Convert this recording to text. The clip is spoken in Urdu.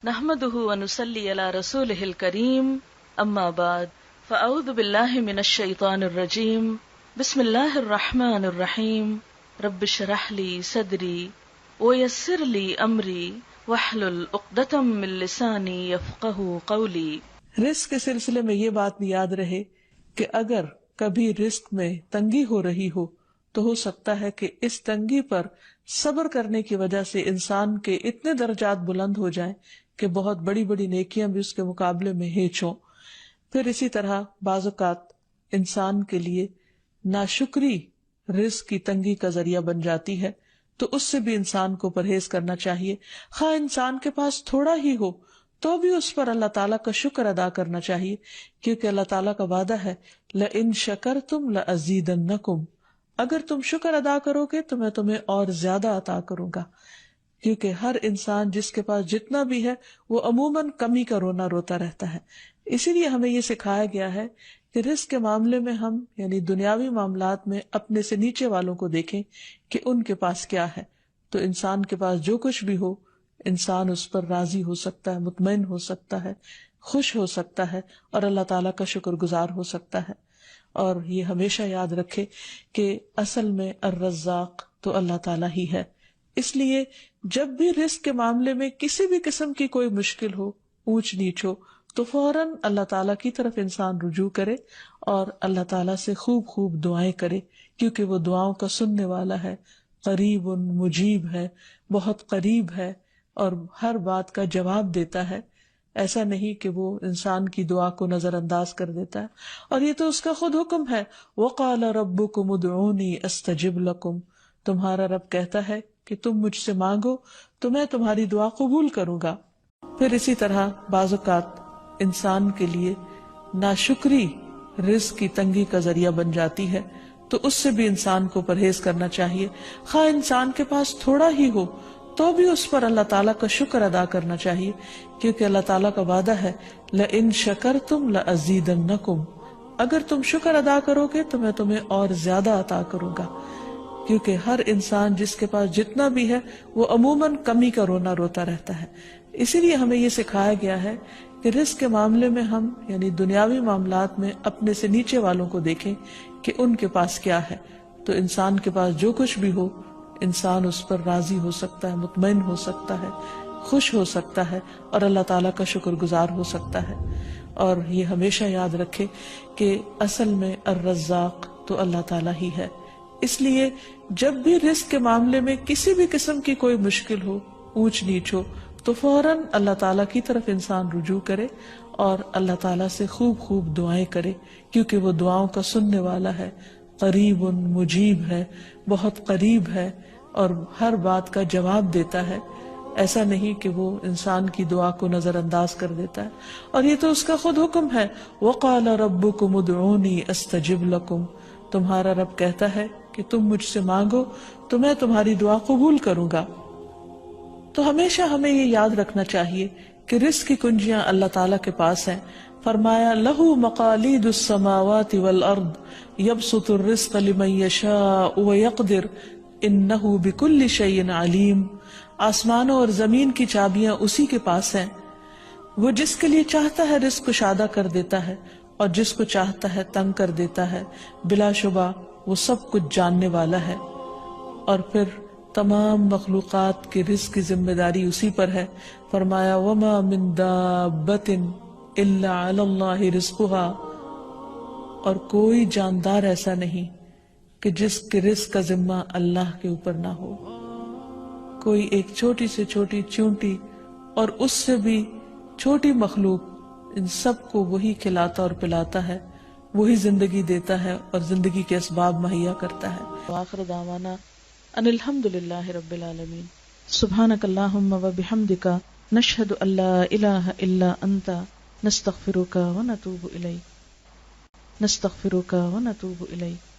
نحمده ونصلي على رسوله الكريم اما بعد فاعوذ بالله من الشيطان الرجيم بسم الله الرحمن الرحيم رب اشرح لي صدري ويسر لي امري واحلل عقدة من لساني يفقهوا قولي۔ رزق کے سلسلے میں یہ بات بھی یاد رہے کہ اگر کبھی رزق میں تنگی ہو رہی تو ہو سکتا ہے کہ اس تنگی پر صبر کرنے کی وجہ سے انسان کے اتنے درجات بلند ہو جائیں کہ بہت بڑی بڑی نیکیاں بھی اس کے مقابلے میں ہیچ ہوں۔ پھر اسی طرح بعض اوقات انسان کے لیے ناشکری رزق کی تنگی کا ذریعہ بن جاتی ہے، تو اس سے بھی انسان کو پرہیز کرنا چاہیے۔ خواہ انسان کے پاس تھوڑا ہی ہو تو بھی اس پر اللہ تعالیٰ کا شکر ادا کرنا چاہیے، کیونکہ اللہ تعالیٰ کا وعدہ ہے لَإِن شَكَرْتُمْ لَأَزِيدَنَّكُمْ، اگر تم شکر ادا کرو گے تو میں تمہیں اور زیادہ عطا کروں گا۔ کیونکہ ہر انسان جس کے پاس جتنا بھی ہے وہ عموماً کمی کا رونا روتا رہتا ہے۔ اسی لیے ہمیں یہ سکھایا گیا ہے کہ رزق کے معاملے میں ہم یعنی دنیاوی معاملات میں اپنے سے نیچے والوں کو دیکھیں کہ ان کے پاس کیا ہے، تو انسان کے پاس جو کچھ بھی ہو انسان اس پر راضی ہو سکتا ہے، مطمئن ہو سکتا ہے، خوش ہو سکتا ہے اور اللہ تعالیٰ کا شکر گزار ہو سکتا ہے۔ اور یہ ہمیشہ یاد رکھے کہ اصل میں الرزاق تو اللہ تعالیٰ ہی ہے۔ اس لیے جب بھی رزق کے معاملے میں کسی بھی قسم کی کوئی مشکل ہو، اونچ نیچ ہو، تو فوراً اللہ تعالیٰ کی طرف انسان رجوع کرے اور اللہ تعالیٰ سے خوب خوب دعائیں کرے، کیونکہ وہ دعاؤں کا سننے والا ہے، قریب مجیب ہے، بہت قریب ہے اور ہر بات کا جواب دیتا ہے۔ ایسا نہیں کہ وہ انسان کی دعا کو نظر انداز کر دیتا ہے، اور یہ تو اس کا خود حکم ہے، وَقَالَ رَبُّكُمُ ادْعُونِي أَسْتَجِبْ لَكُمْ، تمہارا رب کہتا ہے کہ تم مجھ سے مانگو تو میں تمہاری دعا قبول کروں گا۔ پھر اسی طرح بعض اوقات انسان کے لیے ناشکری رزق کی تنگی کا ذریعہ بن جاتی ہے، تو اس سے بھی انسان کو پرہیز کرنا چاہیے۔ خواہ انسان کے پاس تھوڑا ہی ہو تو بھی اس پر اللہ تعالیٰ کا شکر ادا کرنا چاہیے، کیونکہ اللہ تعالیٰ کا وعدہ ہے لَإِن شَكَرْتُمْ لَأَزِيدَنَّكُمْ، اگر تم شکر ادا کرو گے تو میں تمہیں اور زیادہ عطا کروں گا۔ کیونکہ ہر انسان جس کے پاس جتنا بھی ہے وہ عموماً کمی کا رونا روتا رہتا ہے۔ اسی لیے ہمیں یہ سکھایا گیا ہے کہ رزق کے معاملے میں ہم یعنی دنیاوی معاملات میں اپنے سے نیچے والوں کو دیکھیں کہ ان کے پاس کیا ہے، تو انسان کے پاس جو کچھ بھی ہو انسان اس پر راضی ہو سکتا ہے، مطمئن ہو سکتا ہے، خوش ہو سکتا ہے اور اللہ تعالیٰ کا شکر گزار ہو سکتا ہے۔ اور یہ ہمیشہ یاد رکھے کہ اصل میں الرزاق تو اللہ تعالیٰ ہی ہے۔ اس لیے جب بھی رزق کے معاملے میں کسی بھی قسم کی کوئی مشکل ہو، اونچ نیچ ہو، تو فوراً اللہ تعالیٰ کی طرف انسان رجوع کرے اور اللہ تعالیٰ سے خوب خوب دعائیں کرے، کیونکہ وہ دعاؤں کا سننے والا ہے، قریب مجیب ہے، بہت قریب ہے اور ہر بات کا جواب دیتا ہے۔ ایسا نہیں کہ وہ انسان کی دعا کو نظر انداز کر دیتا ہے، اور یہ تو اس کا خود حکم ہے وَقَالَ رَبُّكُمُ ادْعُونِي أَسْتَجِبْ لَكُمْ، تمہارا رب کہتا ہے کہ تم مجھ سے مانگو تو میں تمہاری دعا قبول کروں گا۔ تو ہمیشہ ہمیں یہ یاد رکھنا چاہیے کہ رزق کی کنجیاں اللہ تعالیٰ کے پاس ہیں۔ فرمایا لَهُ مَقَالِيدُ السَّمَاوَاتِ وَالْأَرْضِ يَبْسُطُ الرِّزْقَ لِمَن يَشَاءُ وَيَقْدِرُ إِنَّهُ بِكُلِّ شَيْءٍ عَلِيمٌ، آسمانوں اور زمین کی چابیاں اسی کے پاس ہیں، وہ جس کے لیے چاہتا ہے رزق کشادہ کر دیتا ہے اور جس کو چاہتا ہے تنگ کر دیتا ہے، بلا شبہ وہ سب کچھ جاننے والا ہے۔ اور پھر تمام مخلوقات کے رزق کی ذمہ داری اسی پر ہے۔ فرمایا وَمَا مِن دَابَّةٍ إِلَّا عَلَى اللَّهِ رِزْقُهَا، اور کوئی جاندار ایسا نہیں کہ جس کے رزق کا ذمہ اللہ کے اوپر نہ ہو۔ کوئی ایک چھوٹی سے چھوٹی چونٹی اور اس سے بھی چھوٹی مخلوق، ان سب کو وہی کھلاتا اور پلاتا ہے، وہی زندگی دیتا ہے اور زندگی کے اسباب مہیا کرتا ہے۔ وآخر دعوانا ان الحمد للہ رب العالمین۔ سبحانک اللہم وبحمدک، نشہد ان لا الہ الا انت، نستغفرک ونتوب الیک۔